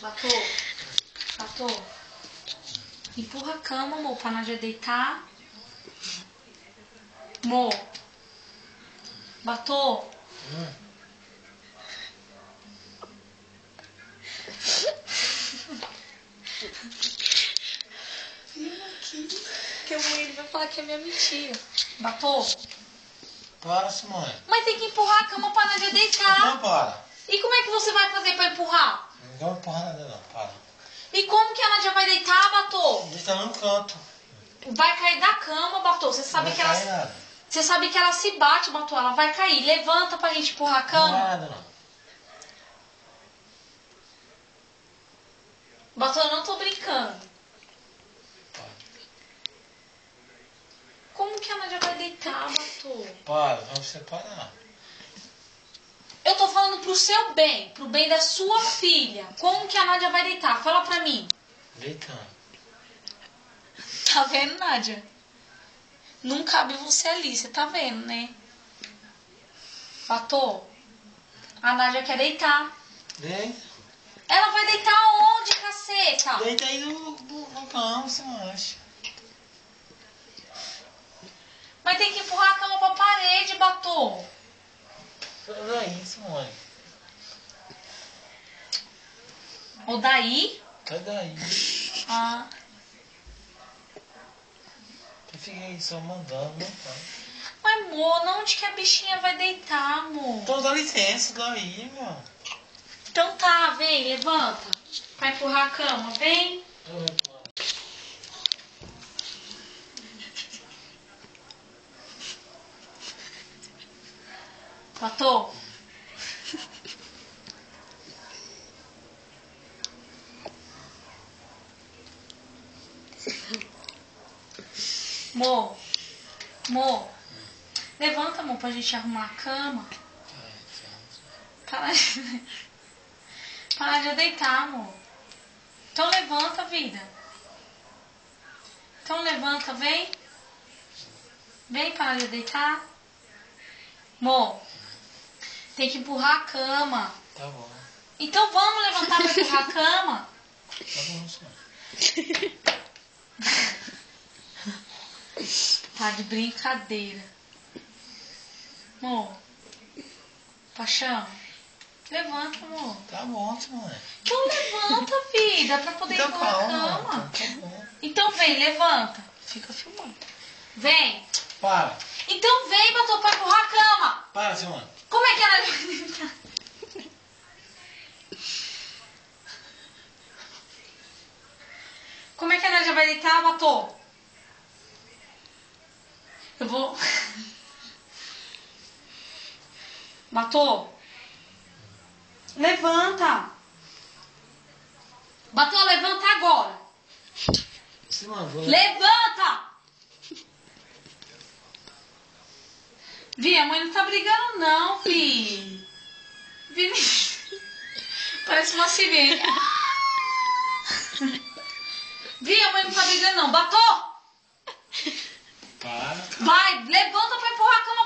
Batou. Batou. Empurra a cama, amor, pra Nádia deitar. Amor. Batou. Vira aqui. Que a mãe vai falar que é minha mentira. Batou. Para, Simone. Mas tem que empurrar a cama pra Nádia deitar. Não, para. E como é que você vai fazer pra empurrar? Não vou empurrar nada, não. Para. E como que a Nádia vai deitar, Batou? Deita no canto. Vai cair da cama, Batou. Você sabe Não que vai ela... cair nada. Você sabe que ela se bate, Batou. Ela vai cair. Levanta pra gente empurrar a Não cama. vai nada, não. Batou, eu não tô brincando. Para. Como que a Nádia vai deitar, Batou? Para, vamos separar. Eu tô falando pro seu bem, pro bem da sua filha. Como que a Nádia vai deitar? Fala pra mim. Deitando. Tá vendo, Nádia? Não cabe você ali, você tá vendo, né? Batou? A Nádia quer deitar. Deita. Ela vai deitar aonde, caceta? Deita aí no cama, você não acha? Mas tem que empurrar a cama pra parede, Batou. Daí, Simone. Ou daí? Sai daí. Ah. Eu fiquei só mandando, não tá? Mas, amor, onde que a bichinha vai deitar, amor? Então dá licença daí, meu. Então tá, vem, levanta. Pra empurrar a cama, vem. Batou? Amor, amor, levanta, amor, pra gente arrumar a cama. Para de deitar, amor. Então levanta, vida. Então levanta, vem. Vem, para de deitar. Amor, tem que empurrar a cama. Tá bom. Então vamos levantar pra empurrar a cama. Tá bom, Simone. Tá de brincadeira. Amor. Paixão. Levanta, amor. Tá bom, Simone. Então levanta, vida, pra poder Então empurrar a calma. cama. Tá bom. Então vem, levanta. Fica filmando. Vem. Para. Então vem, Batou, pra empurrar a cama. Para, Simone. Como é que ela vai deitar? Como é que a Nádia vai deitar, Batou? Eu vou... Batou? Levanta. Batou, levanta agora. Simone, vou... Levanta! Vi, a mãe não tá brigando não, fi. Vi, parece uma sirene. Vi, a mãe não tá brigando não. Batou! Para. Vai, levanta pra empurrar a cama